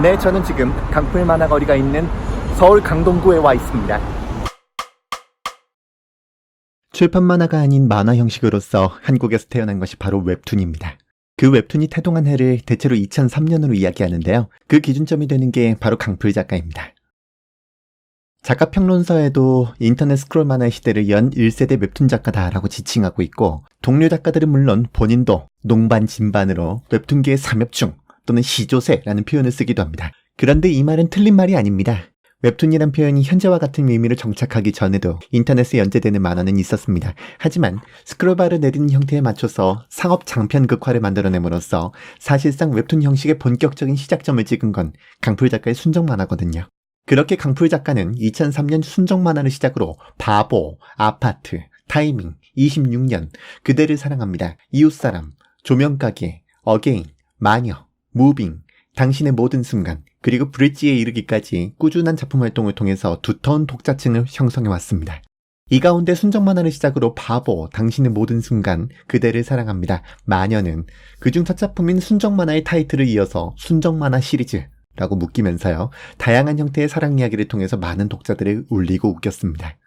네, 저는 지금 강풀 만화거리가 있는 서울 강동구에 와 있습니다. 출판 만화가 아닌 만화 형식으로서 한국에서 태어난 것이 바로 웹툰입니다. 그 웹툰이 태동한 해를 대체로 2003년으로 이야기하는데요. 그 기준점이 되는 게 바로 강풀 작가입니다. 작가 평론서에도 인터넷 스크롤 만화의 시대를 연 1세대 웹툰 작가다라고 지칭하고 있고, 동료 작가들은 물론 본인도 농반진반으로 웹툰계의 삼엽충 또는 시조새라는 표현을 쓰기도 합니다. 그런데 이 말은 틀린 말이 아닙니다. 웹툰이란 표현이 현재와 같은 의미를 정착하기 전에도 인터넷에 연재되는 만화는 있었습니다. 하지만 스크롤바를 내리는 형태에 맞춰서 상업 장편 극화를 만들어냄으로써 사실상 웹툰 형식의 본격적인 시작점을 찍은 건 강풀 작가의 순정 만화거든요. 그렇게 강풀 작가는 2003년 순정 만화를 시작으로 바보, 아파트, 타이밍, 26년, 그대를 사랑합니다, 이웃사람, 조명가게, 어게인, 마녀, 무빙, 당신의 모든 순간, 그리고 브릿지에 이르기까지 꾸준한 작품 활동을 통해서 두터운 독자층을 형성해왔습니다. 이 가운데 순정 만화를 시작으로 바보, 당신의 모든 순간, 그대를 사랑합니다, 마녀는 그중 첫 작품인 순정 만화의 타이틀을 이어서 순정 만화 시리즈라고 묶이면서요, 다양한 형태의 사랑 이야기를 통해서 많은 독자들을 울리고 웃겼습니다.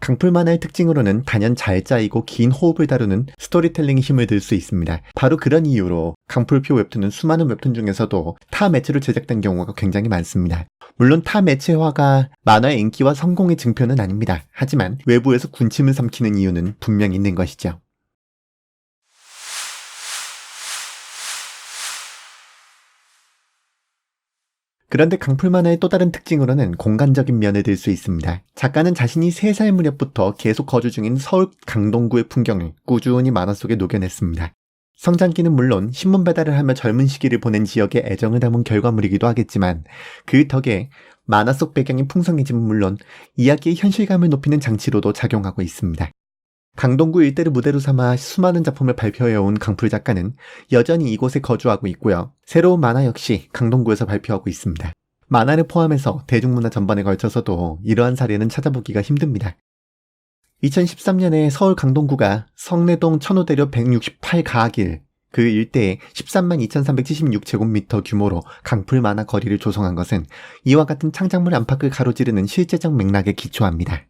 강풀 만화의 특징으로는 단연 잘 짜이고 긴 호흡을 다루는 스토리텔링이 힘을 들 수 있습니다. 바로 그런 이유로 강풀표 웹툰은 수많은 웹툰 중에서도 타 매체로 제작된 경우가 굉장히 많습니다. 물론 타 매체화가 만화의 인기와 성공의 증표는 아닙니다. 하지만 외부에서 군침을 삼키는 이유는 분명히 있는 것이죠. 그런데 강풀 만화의 또 다른 특징으로는 공간적인 면을 들 수 있습니다. 작가는 자신이 3살 무렵부터 계속 거주 중인 서울 강동구의 풍경을 꾸준히 만화 속에 녹여냈습니다. 성장기는 물론 신문 배달을 하며 젊은 시기를 보낸 지역에 애정을 담은 결과물이기도 하겠지만, 그 덕에 만화 속 배경이 풍성해짐은 물론 이야기의 현실감을 높이는 장치로도 작용하고 있습니다. 강동구 일대를 무대로 삼아 수많은 작품을 발표해온 강풀 작가는 여전히 이곳에 거주하고 있고요. 새로운 만화 역시 강동구에서 발표하고 있습니다. 만화를 포함해서 대중문화 전반에 걸쳐서도 이러한 사례는 찾아보기가 힘듭니다. 2013년에 서울 강동구가 성내동 천호대로 168가길, 그 일대에 13만 2376제곱미터 규모로 강풀 만화 거리를 조성한 것은 이와 같은 창작물 안팎을 가로지르는 실제적 맥락에 기초합니다.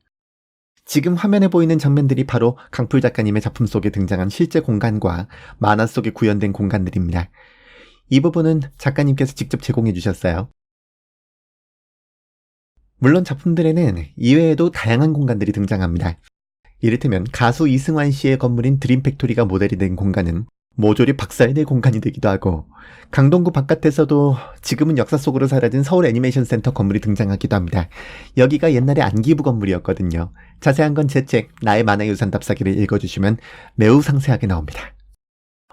지금 화면에 보이는 장면들이 바로 강풀 작가님의 작품 속에 등장한 실제 공간과 만화 속에 구현된 공간들입니다. 이 부분은 작가님께서 직접 제공해 주셨어요. 물론 작품들에는 이외에도 다양한 공간들이 등장합니다. 이를테면 가수 이승환 씨의 건물인 드림팩토리가 모델이 된 공간은 모조리 박살낼 공간이 되기도 하고, 강동구 바깥에서도 지금은 역사 속으로 사라진 서울 애니메이션 센터 건물이 등장하기도 합니다. 여기가 옛날에 안기부 건물이었거든요. 자세한 건 제 책 나의 만화유산 답사기를 읽어주시면 매우 상세하게 나옵니다.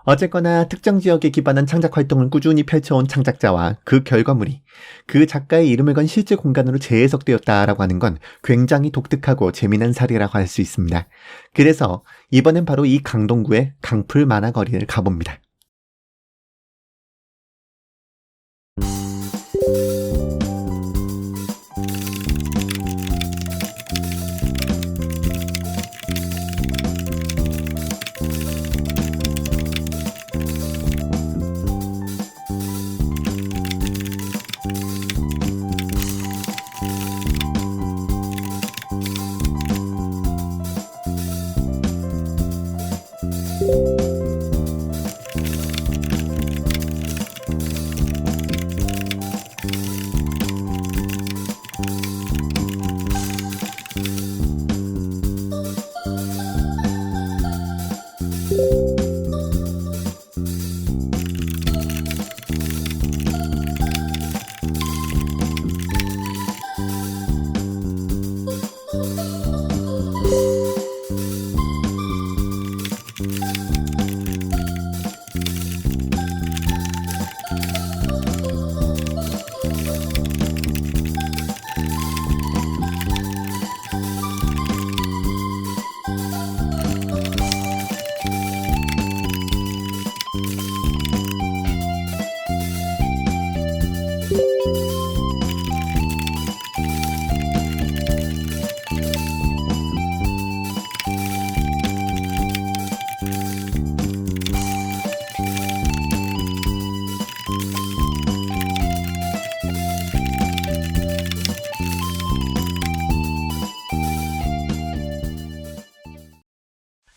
어쨌거나 특정 지역에 기반한 창작 활동을 꾸준히 펼쳐온 창작자와 그 결과물이 그 작가의 이름을 건 실제 공간으로 재해석되었다라고 하는 건 굉장히 독특하고 재미난 사례라고 할 수 있습니다. 그래서 이번엔 바로 이 강동구의 강풀 만화 거리를 가봅니다.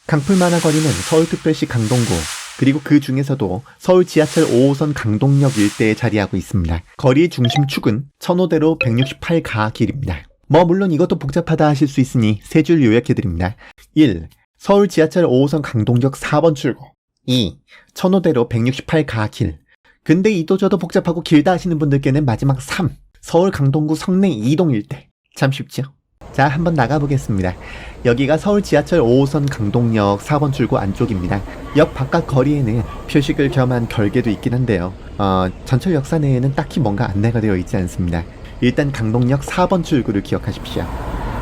강풀 만화거리는 서울특별시 강동구, 그리고 그 중에서도 서울 지하철 5호선 강동역 일대에 자리하고 있습니다. 거리의 중심축은 천호대로 168가 길입니다. 물론 이것도 복잡하다 하실 수 있으니 세 줄 요약해드립니다. 1. 서울 지하철 5호선 강동역 4번 출구. 2. 천호대로 168가 길. 근데 이도저도 복잡하고 길다 하시는 분들께는 마지막 3. 서울 강동구 성내 이동 일대. 참 쉽죠? 자, 한번 나가보겠습니다. 여기가 서울 지하철 5호선 강동역 4번 출구 안쪽입니다. 역 바깥 거리에는 표식을 겸한 결계도 있긴 한데요. 전철 역사 내에는 딱히 뭔가 안내가 되어 있지 않습니다. 일단 강동역 4번 출구를 기억하십시오.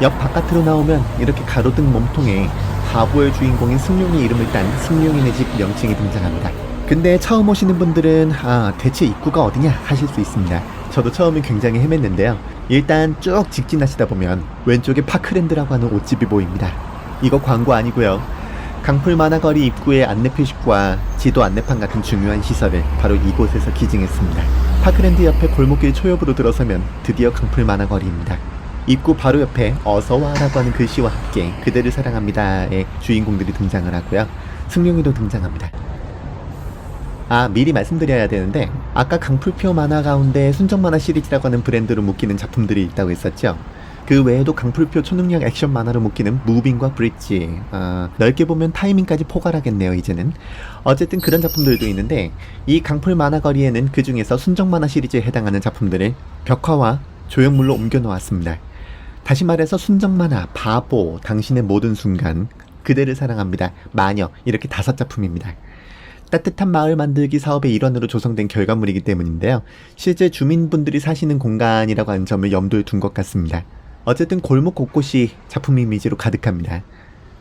역 바깥으로 나오면 이렇게 가로등 몸통에 바보의 주인공인 승룡의 이름을 딴 승룡이네 집 명칭이 등장합니다. 근데 처음 오시는 분들은 대체 입구가 어디냐 하실 수 있습니다. 저도 처음엔 굉장히 헤맸는데요. 일단 쭉 직진하시다 보면 왼쪽에 파크랜드라고 하는 옷집이 보입니다. 이거 광고 아니고요. 강풀 만화거리 입구의 안내 표식과 지도 안내판 같은 중요한 시설을 바로 이곳에서 기증했습니다. 파크랜드 옆에 골목길 초엽으로 들어서면 드디어 강풀 만화거리입니다. 입구 바로 옆에 어서와라고 하는 글씨와 함께 그대를 사랑합니다의 주인공들이 등장을 하고요. 승룡이도 등장합니다. 미리 말씀드려야 되는데 아까 강풀표 만화 가운데 순정만화 시리즈라고 하는 브랜드로 묶이는 작품들이 있다고 했었죠. 그 외에도 강풀표 초능력 액션 만화로 묶이는 무빙과 브릿지, 넓게 보면 타이밍까지 포괄하겠네요 이제는. 어쨌든 그런 작품들도 있는데 이 강풀 만화거리에는 그 중에서 순정만화 시리즈에 해당하는 작품들을 벽화와 조형물로 옮겨 놓았습니다. 다시 말해서 순정만화, 바보, 당신의 모든 순간, 그대를 사랑합니다, 마녀, 이렇게 5작품입니다. 따뜻한 마을 만들기 사업의 일환으로 조성된 결과물이기 때문인데요. 실제 주민분들이 사시는 공간이라고 하는 점을 염두에 둔 것 같습니다. 어쨌든 골목 곳곳이 작품 이미지로 가득합니다.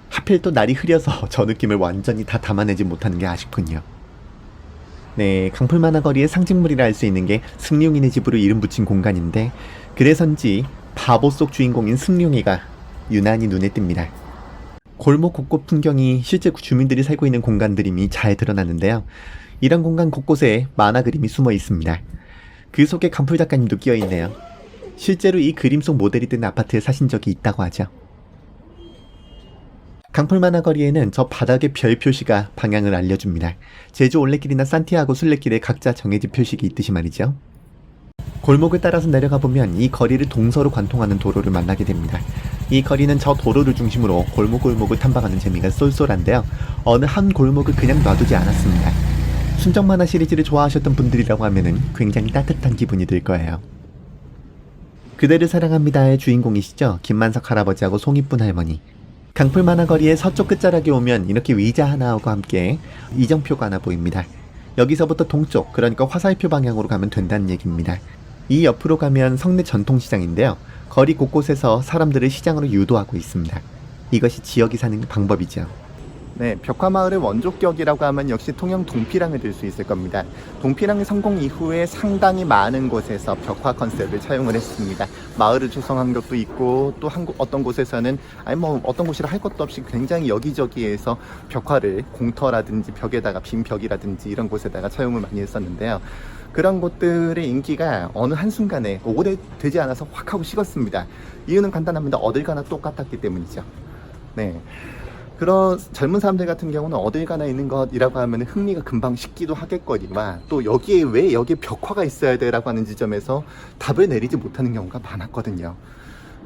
하필 또 날이 흐려서 저 느낌을 완전히 다 담아내지 못하는 게 아쉽군요. 네, 강풀 만화거리의 상징물이라 할 수 있는 게 승룡이네 집으로 이름 붙인 공간인데 그래서인지 바보 속 주인공인 승룡이가 유난히 눈에 띕니다. 골목 곳곳 풍경이 실제 주민들이 살고 있는 공간들임이 잘 드러나는데요. 이런 공간 곳곳에 만화 그림이 숨어 있습니다. 그 속에 강풀 작가님도 끼어 있네요. 실제로 이 그림 속 모델이 된 아파트에 사신 적이 있다고 하죠. 강풀 만화거리에는 저 바닥의 별 표시가 방향을 알려줍니다. 제주 올레길이나 산티아고 순례길에 각자 정해진 표식이 있듯이 말이죠. 골목을 따라서 내려가 보면 이 거리를 동서로 관통하는 도로를 만나게 됩니다. 이 거리는 저 도로를 중심으로 골목골목을 탐방하는 재미가 쏠쏠한데요. 어느 한 골목을 그냥 놔두지 않았습니다. 순정만화 시리즈를 좋아하셨던 분들이라고 하면은 굉장히 따뜻한 기분이 들 거예요. 그대를 사랑합니다의 주인공이시죠. 김만석 할아버지하고 송이뿐 할머니. 강풀 만화거리의 서쪽 끝자락에 오면 이렇게 위자 하나하고 함께 이정표가 하나 보입니다. 여기서부터 동쪽, 그러니까 화살표 방향으로 가면 된다는 얘기입니다. 이 옆으로 가면 성내 전통시장인데요. 거리 곳곳에서 사람들을 시장으로 유도하고 있습니다. 이것이 지역이 사는 방법이죠. 네, 벽화마을의 원조격이라고 하면 역시 통영 동피랑을 들 수 있을 겁니다. 동피랑의 성공 이후에 상당히 많은 곳에서 벽화 컨셉을 차용을 했습니다. 마을을 조성한 것도 있고 또 어떤 곳에서는 어떤 곳이라 할 것도 없이 굉장히 여기저기에서 벽화를 공터라든지 벽에다가 빈 벽이라든지 이런 곳에다가 차용을 많이 했었는데요. 그런 곳들의 인기가 어느 한순간에 오래 되지 않아서 확 하고 식었습니다. 이유는 간단합니다. 어딜 가나 똑같았기 때문이죠. 네. 그런 젊은 사람들 같은 경우는 어딜 가나 있는 것이라고 하면 흥미가 금방 식기도 하겠거니와 또 여기에 왜 여기에 벽화가 있어야 돼 라고 하는 지점에서 답을 내리지 못하는 경우가 많았거든요.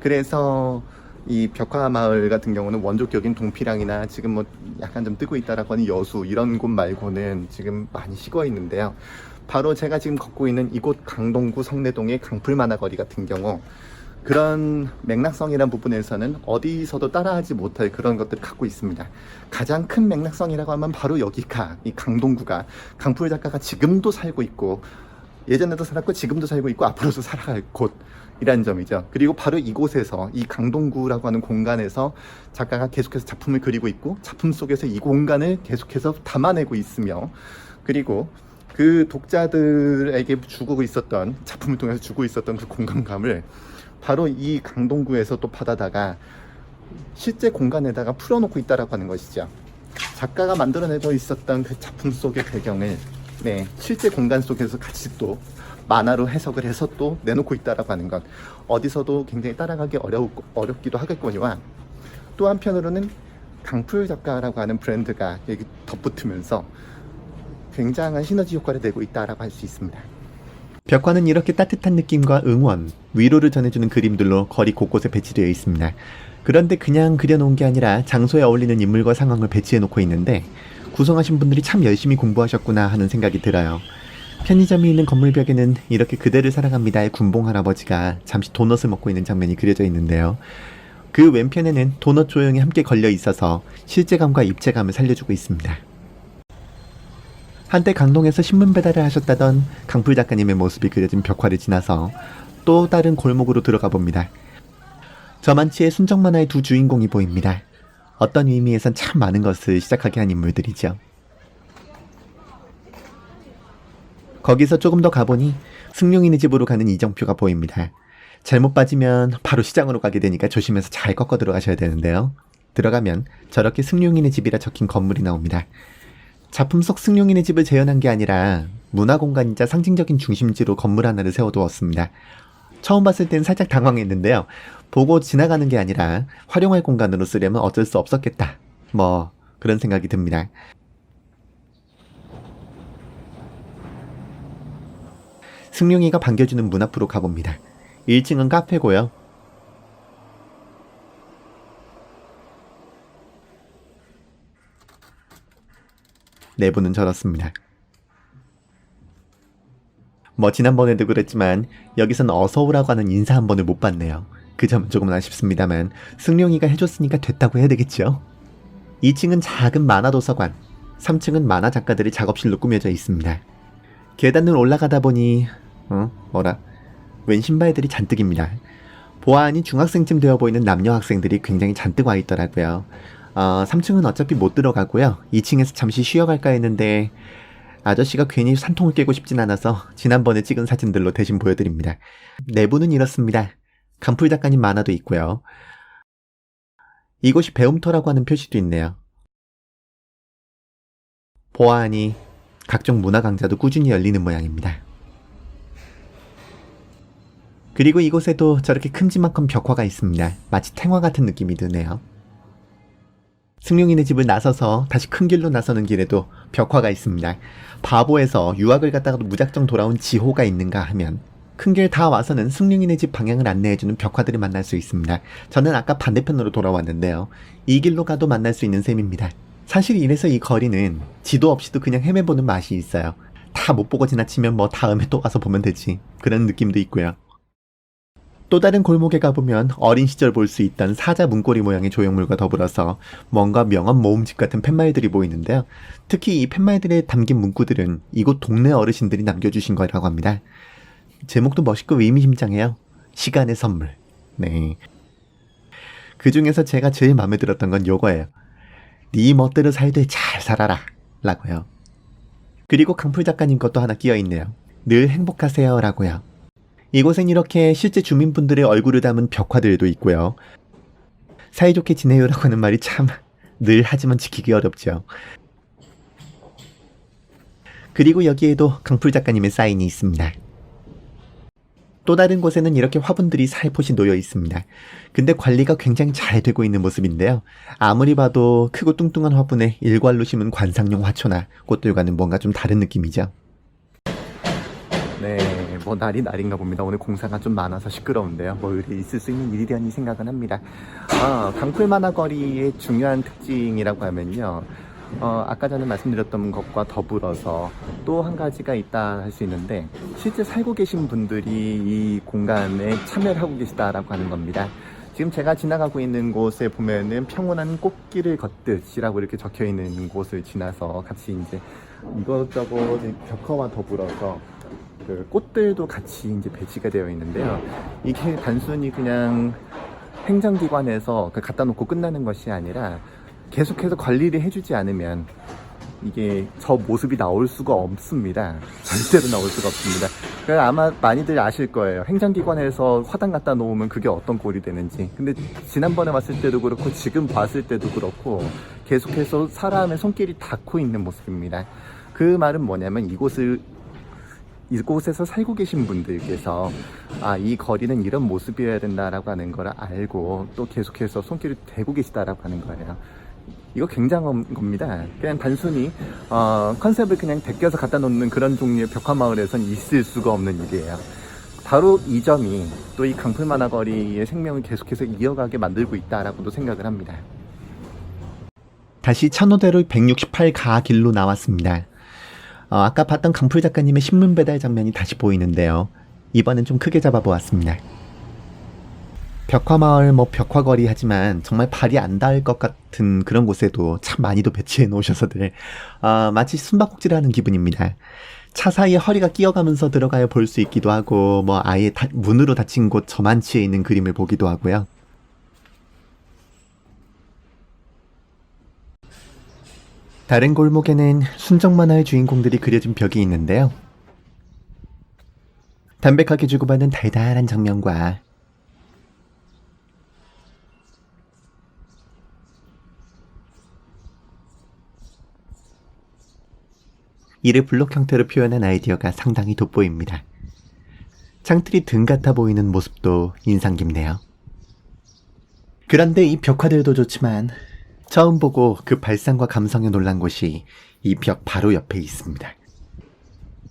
그래서 이 벽화 마을 같은 경우는 원조격인 동피랑이나 지금 뭐 약간 좀 뜨고 있다라고 하는 여수 이런 곳 말고는 지금 많이 식어 있는데요. 바로 제가 지금 걷고 있는 이곳 강동구 성내동의 강풀 만화거리 같은 경우 그런 맥락성이라는 부분에서는 어디서도 따라하지 못할 그런 것들을 갖고 있습니다. 가장 큰 맥락성이라고 하면 바로 여기가 이 강동구가 강풀 작가가 지금도 살고 있고 예전에도 살았고 지금도 살고 있고 앞으로도 살아갈 곳이라는 점이죠. 그리고 바로 이곳에서 이 강동구라고 하는 공간에서 작가가 계속해서 작품을 그리고 있고 작품 속에서 이 공간을 계속해서 담아내고 있으며 그리고 그 독자들에게 주고 있었던 작품을 통해서 주고 있었던 그 공간감을 바로 이 강동구에서 또 받아다가 실제 공간에다가 풀어놓고 있다라고 하는 것이죠. 작가가 만들어내고 있었던 그 작품 속의 배경을 실제 공간 속에서 같이 또 만화로 해석을 해서 또 내놓고 있다라고 하는 것 어디서도 굉장히 따라가기 어렵기도 하겠거니와 또 한편으로는 강풀 작가라고 하는 브랜드가 여기 덧붙으면서 굉장한 시너지 효과를 내고 있다라고 할 수 있습니다. 벽화는 이렇게 따뜻한 느낌과 응원, 위로를 전해주는 그림들로 거리 곳곳에 배치되어 있습니다. 그런데 그냥 그려놓은 게 아니라 장소에 어울리는 인물과 상황을 배치해놓고 있는데 구성하신 분들이 참 열심히 공부하셨구나 하는 생각이 들어요. 편의점이 있는 건물 벽에는 이렇게 그대를 사랑합니다의 군봉 할아버지가 잠시 도넛을 먹고 있는 장면이 그려져 있는데요. 그 왼편에는 도넛 조형이 함께 걸려 있어서 실제감과 입체감을 살려주고 있습니다. 한때 강동에서 신문 배달을 하셨다던 강풀 작가님의 모습이 그려진 벽화를 지나서 또 다른 골목으로 들어가 봅니다. 저만치의 순정 만화의 두 주인공이 보입니다. 어떤 의미에선 참 많은 것을 시작하게 한 인물들이죠. 거기서 조금 더 가보니 승룡이네 집으로 가는 이정표가 보입니다. 잘못 빠지면 바로 시장으로 가게 되니까 조심해서 잘 꺾어 들어가셔야 되는데요. 들어가면 저렇게 승룡이네 집이라 적힌 건물이 나옵니다. 작품 속 승룡이네 집을 재현한 게 아니라 문화공간이자 상징적인 중심지로 건물 하나를 세워두었습니다. 처음 봤을 땐 살짝 당황했는데요. 보고 지나가는 게 아니라 활용할 공간으로 쓰려면 어쩔 수 없었겠다. 뭐 그런 생각이 듭니다. 승룡이가 반겨주는 문 앞으로 가봅니다. 1층은 카페고요. 내부는 저렇습니다. 뭐 지난번에도 그랬지만 여기선 어서오라고 하는 인사 한 번을 못 봤네요. 그 점은 조금은 아쉽습니다만 승룡이가 해줬으니까 됐다고 해야 되겠죠. 2층은 작은 만화 도서관, 3층은 만화 작가들의 작업실로 꾸며져 있습니다. 계단을 올라가다 보니 웬 신발들이 잔뜩입니다. 보아하니 중학생쯤 되어 보이는 남녀 학생들이 굉장히 잔뜩 와 있더라고요. 3층은 어차피 못 들어가고요. 2층에서 잠시 쉬어갈까 했는데 아저씨가 괜히 산통을 깨고 싶진 않아서 지난번에 찍은 사진들로 대신 보여드립니다. 내부는 이렇습니다. 강풀 작가님 만화도 있고요. 이곳이 배움터라고 하는 표시도 있네요. 보아하니 각종 문화 강좌도 꾸준히 열리는 모양입니다. 그리고 이곳에도 저렇게 큼지막한 벽화가 있습니다. 마치 탱화 같은 느낌이 드네요. 승룡이네 집을 나서서 다시 큰 길로 나서는 길에도 벽화가 있습니다. 바보에서 유학을 갔다가도 무작정 돌아온 지호가 있는가 하면 큰 길 다 와서는 승룡이네 집 방향을 안내해주는 벽화들을 만날 수 있습니다. 저는 아까 반대편으로 돌아왔는데요. 이 길로 가도 만날 수 있는 셈입니다. 사실 이래서 이 거리는 지도 없이도 그냥 헤매보는 맛이 있어요. 다 못 보고 지나치면 뭐 다음에 또 가서 보면 되지. 그런 느낌도 있고요. 또 다른 골목에 가보면 어린 시절 볼 수 있던 사자 문고리 모양의 조형물과 더불어서 뭔가 명함 모음집 같은 팻말들이 보이는데요. 특히 이 팻말들에 담긴 문구들은 이곳 동네 어르신들이 남겨주신 거라고 합니다. 제목도 멋있고 의미심장해요. 시간의 선물. 네. 그 중에서 제가 제일 마음에 들었던 건 요거예요. 네 멋대로 살되 잘 살아라 라고요. 그리고 강풀 작가님 것도 하나 끼어있네요. 늘 행복하세요 라고요. 이곳엔 이렇게 실제 주민분들의 얼굴을 담은 벽화들도 있고요. 사이좋게 지내요라고 하는 말이 참 늘 하지만 지키기 어렵죠. 그리고 여기에도 강풀 작가님의 사인이 있습니다. 또 다른 곳에는 이렇게 화분들이 살포시 놓여 있습니다. 근데 관리가 굉장히 잘 되고 있는 모습인데요. 아무리 봐도 크고 뚱뚱한 화분에 일괄로 심은 관상용 화초나 꽃들과는 뭔가 좀 다른 느낌이죠. 네, 뭐 날인가 봅니다. 오늘 공사가 좀 많아서 시끄러운데요. 뭐 이렇게 있을 수 있는 일이라니 생각은 합니다. 강풀 만화거리의 중요한 특징이라고 하면요. 아까 전에 말씀드렸던 것과 더불어서 또 한 가지가 있다 할 수 있는데 실제 살고 계신 분들이 이 공간에 참여를 하고 계시다라고 하는 겁니다. 지금 제가 지나가고 있는 곳에 보면은 평온한 꽃길을 걷듯이라고 이렇게 적혀 있는 곳을 지나서 같이 이제 이것저것 벽화와 더불어서 그 꽃들도 같이 이제 배치가 되어 있는데요. 이게 단순히 그냥 행정기관에서 갖다 놓고 끝나는 것이 아니라 계속해서 관리를 해주지 않으면 이게 저 모습이 나올 수가 없습니다. 절대로 나올 수가 없습니다. 그래서 아마 많이들 아실 거예요. 행정기관에서 화단 갖다 놓으면 그게 어떤 꼴이 되는지. 근데 지난번에 봤을 때도 그렇고 지금 봤을 때도 그렇고 계속해서 사람의 손길이 닿고 있는 모습입니다. 그 말은 뭐냐면 이곳에서 살고 계신 분들께서 이 거리는 이런 모습이어야 된다라고 하는 걸 알고 또 계속해서 손길을 대고 계시다라고 하는 거예요. 이거 굉장한 겁니다. 그냥 단순히 컨셉을 그냥 베껴서 갖다 놓는 그런 종류의 벽화마을에선 있을 수가 없는 일이에요. 바로 이 점이 또 이 강풀 만화거리의 생명을 계속해서 이어가게 만들고 있다라고도 생각을 합니다. 다시 천호대로 168가 길로 나왔습니다. 아까 봤던 강풀 작가님의 신문 배달 장면이 다시 보이는데요. 이번엔 좀 크게 잡아보았습니다. 벽화마을, 벽화거리 하지만 정말 발이 안 닿을 것 같은 그런 곳에도 참 많이도 배치해 놓으셔서들 마치 숨바꼭질을 하는 기분입니다. 차 사이에 허리가 끼어가면서 들어가야 볼 수 있기도 하고 아예 문으로 닫힌 곳 저만치에 있는 그림을 보기도 하고요. 다른 골목에는 순정 만화의 주인공들이 그려진 벽이 있는데요. 담백하게 주고받는 달달한 장면과 이를 블록 형태로 표현한 아이디어가 상당히 돋보입니다. 창틀이 등 같아 보이는 모습도 인상 깊네요. 그런데 이 벽화들도 좋지만 처음 보고 그 발상과 감성에 놀란 곳이 이 벽 바로 옆에 있습니다.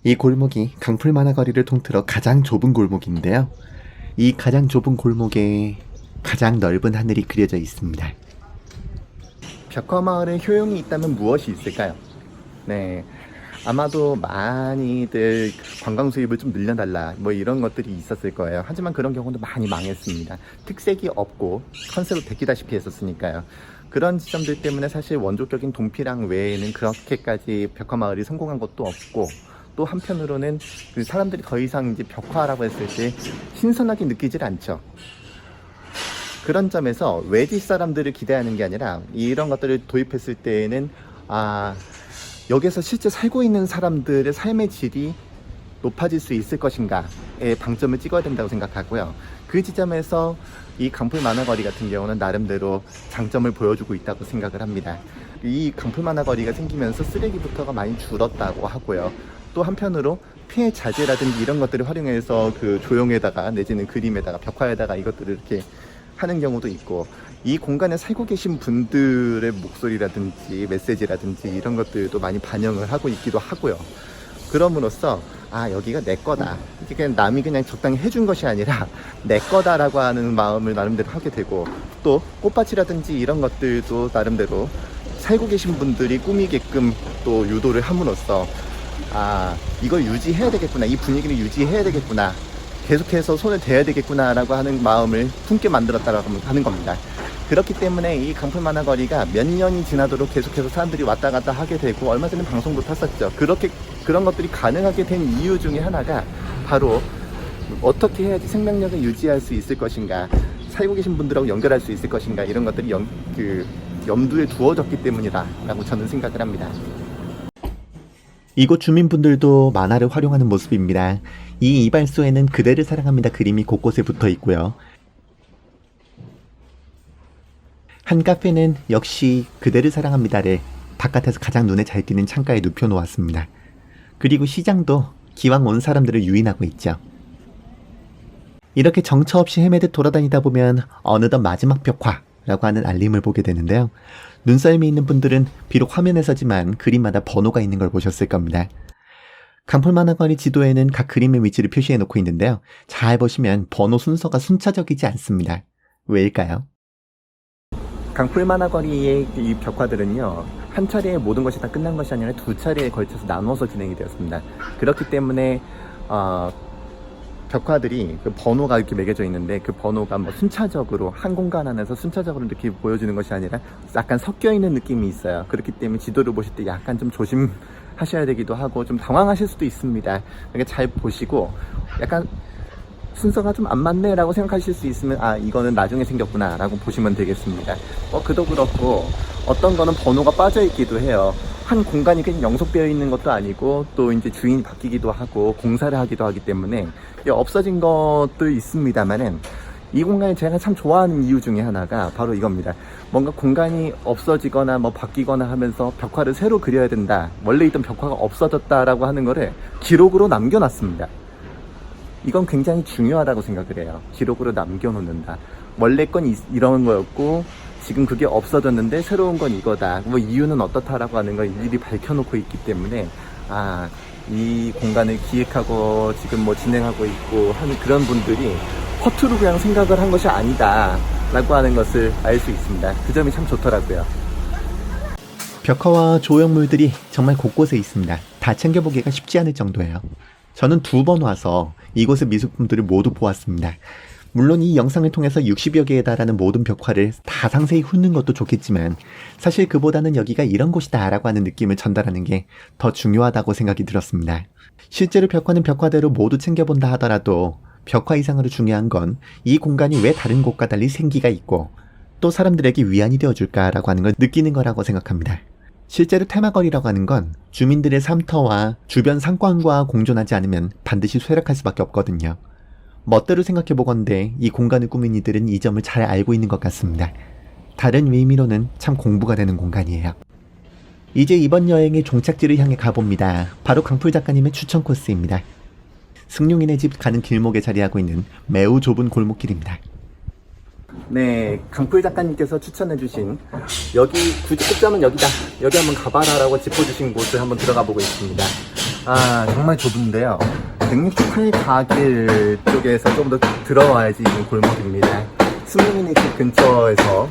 이 골목이 강풀 만화거리를 통틀어 가장 좁은 골목인데요. 이 가장 좁은 골목에 가장 넓은 하늘이 그려져 있습니다. 벽화마을에 효용이 있다면 무엇이 있을까요? 네, 아마도 많이들 관광 수입을 좀 늘려달라 이런 것들이 있었을 거예요. 하지만 그런 경우도 많이 망했습니다. 특색이 없고 컨셉을 베끼다시피 했었으니까요. 그런 지점들 때문에 사실 원조적인 동피랑 외에는 그렇게까지 벽화마을이 성공한 것도 없고, 또 한편으로는 그 사람들이 더 이상 이제 벽화라고 했을 때 신선하게 느끼질 않죠. 그런 점에서 외지 사람들을 기대하는 게 아니라 이런 것들을 도입했을 때에는 여기서 실제 살고 있는 사람들의 삶의 질이 높아질 수 있을 것인가에 방점을 찍어야 된다고 생각하고요. 그 지점에서 이 강풀 만화거리 같은 경우는 나름대로 장점을 보여주고 있다고 생각을 합니다. 이 강풀 만화거리가 생기면서 쓰레기부터가 많이 줄었다고 하고요. 또 한편으로 폐 자재라든지 이런 것들을 활용해서 그 조형에다가 내지는 그림에다가 벽화에다가 이것들을 이렇게 하는 경우도 있고, 이 공간에 살고 계신 분들의 목소리라든지 메시지라든지 이런 것들도 많이 반영을 하고 있기도 하고요. 그럼으로써 여기가 내 거다, 이게 그냥 남이 그냥 적당히 해준 것이 아니라 내 거다라고 하는 마음을 나름대로 하게 되고, 또 꽃밭이라든지 이런 것들도 나름대로 살고 계신 분들이 꾸미게끔 또 유도를 함으로써 이걸 유지해야 되겠구나, 이 분위기를 유지해야 되겠구나, 계속해서 손을 대야 되겠구나 라고 하는 마음을 품게 만들었다라고 하는 겁니다. 그렇기 때문에 이 강풀 만화거리가 몇 년이 지나도록 계속해서 사람들이 왔다 갔다 하게 되고, 얼마 전에 방송도 탔었죠. 그런 것들이 가능하게 된 이유 중에 하나가 바로 어떻게 해야지 생명력을 유지할 수 있을 것인가, 살고 계신 분들하고 연결할 수 있을 것인가, 이런 것들이 염두에 두어졌기 때문이다라고 저는 생각을 합니다. 이곳 주민분들도 만화를 활용하는 모습입니다. 이 이발소에는 그대를 사랑합니다 그림이 곳곳에 붙어 있고요. 한 카페는 역시 그대를 사랑합니다를 바깥에서 가장 눈에 잘 띄는 창가에 눕혀 놓았습니다. 그리고 시장도 기왕 온 사람들을 유인하고 있죠. 이렇게 정처 없이 헤매듯 돌아다니다 보면 어느덧 마지막 벽화라고 하는 알림을 보게 되는데요. 눈썰미 있는 분들은 비록 화면에서지만 그림마다 번호가 있는 걸 보셨을 겁니다. 강풀 만화거리 지도에는 각 그림의 위치를 표시해 놓고 있는데요. 잘 보시면 번호 순서가 순차적이지 않습니다. 왜일까요? 강풀 만화거리의 이 벽화들은요, 한 차례에 모든 것이 다 끝난 것이 아니라 두 차례에 걸쳐서 나눠서 진행이 되었습니다. 그렇기 때문에 벽화들이 그 번호가 이렇게 매겨져 있는데, 그 번호가 순차적으로 한 공간 안에서 순차적으로 이렇게 보여주는 것이 아니라 약간 섞여 있는 느낌이 있어요. 그렇기 때문에 지도를 보실 때 약간 좀 조심하셔야 되기도 하고 좀 당황하실 수도 있습니다. 그러니까 잘 보시고, 약간 순서가 좀 안 맞네 라고 생각하실 수 있으면 이거는 나중에 생겼구나 라고 보시면 되겠습니다. 그도 그렇고 어떤 거는 번호가 빠져 있기도 해요. 한 공간이 그냥 영속되어 있는 것도 아니고, 또 이제 주인이 바뀌기도 하고 공사를 하기도 하기 때문에 없어진 것도 있습니다만은, 이 공간을 제가 참 좋아하는 이유 중에 하나가 바로 이겁니다. 뭔가 공간이 없어지거나 바뀌거나 하면서 벽화를 새로 그려야 된다, 원래 있던 벽화가 없어졌다라고 하는 거를 기록으로 남겨놨습니다. 이건 굉장히 중요하다고 생각을 해요. 기록으로 남겨놓는다. 원래 건 이런 거였고 지금 그게 없어졌는데 새로운 건 이거다. 뭐 이유는 어떻다라고 하는 걸 일일이 밝혀놓고 있기 때문에 이 공간을 기획하고 지금 뭐 진행하고 있고 하는 그런 분들이 허투루 그냥 생각을 한 것이 아니다 라고 하는 것을 알 수 있습니다. 그 점이 참 좋더라고요. 벽화와 조형물들이 정말 곳곳에 있습니다. 다 챙겨보기가 쉽지 않을 정도예요. 저는 2번 와서 이곳의 미술품들을 모두 보았습니다. 물론 이 영상을 통해서 60여 개에 달하는 모든 벽화를 다 상세히 훑는 것도 좋겠지만 사실 그보다는 여기가 이런 곳이다 라고 하는 느낌을 전달하는 게 더 중요하다고 생각이 들었습니다. 실제로 벽화는 벽화대로 모두 챙겨본다 하더라도 벽화 이상으로 중요한 건 이 공간이 왜 다른 곳과 달리 생기가 있고 또 사람들에게 위안이 되어줄까라고 하는 걸 느끼는 거라고 생각합니다. 실제로 테마거리라고 하는 건 주민들의 삶터와 주변 상권과 공존하지 않으면 반드시 쇠락할 수밖에 없거든요. 멋대로 생각해보건대 이 공간을 꾸민 이들은 이 점을 잘 알고 있는 것 같습니다. 다른 의미로는 참 공부가 되는 공간이에요. 이제 이번 여행의 종착지를 향해 가봅니다. 바로 강풀 작가님의 추천 코스입니다. 승용이네 집 가는 길목에 자리하고 있는 매우 좁은 골목길입니다. 네, 강풀 작가님께서 추천해주신 여기 굳이 끝점은 여기다, 여기 한번 가봐라 라고 짚어주신 곳을 한번 들어가 보고 있습니다. 정말 좁은데요, 168가길 쪽에서 좀 더 들어와야지 있는 골목입니다. 승용이네 집 근처에서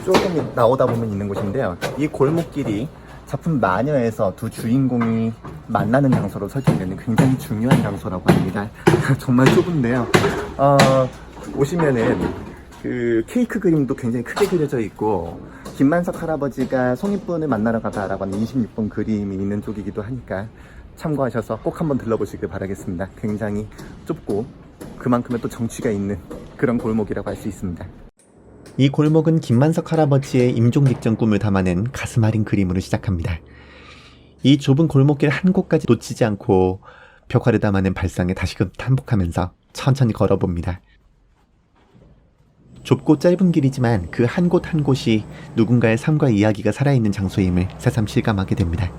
조금 나오다 보면 있는 곳인데요, 이 골목길이 작품 마녀에서 두 주인공이 만나는 장소로 설정되는 굉장히 중요한 장소라고 합니다. 정말 좁은데요, 오시면은 그 케이크 그림도 굉장히 크게 그려져 있고 김만석 할아버지가 송이분을 만나러 가다라고 하는 26번 그림이 있는 쪽이기도 하니까 참고하셔서 꼭 한번 들러보시길 바라겠습니다. 굉장히 좁고 그만큼의 또 정취가 있는 그런 골목이라고 할 수 있습니다. 이 골목은 김만석 할아버지의 임종 직전 꿈을 담아낸 가슴 아린 그림으로 시작합니다. 이 좁은 골목길 한 곳까지 놓치지 않고 벽화를 담아낸 발상에 다시금 탄복하면서 천천히 걸어봅니다. 좁고 짧은 길이지만 그 한 곳 한 곳이 누군가의 삶과 이야기가 살아있는 장소임을 새삼 실감하게 됩니다.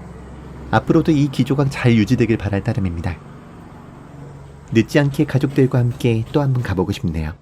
앞으로도 이 기조가 잘 유지되길 바랄 따름입니다. 늦지 않게 가족들과 함께 또 한 번 가보고 싶네요.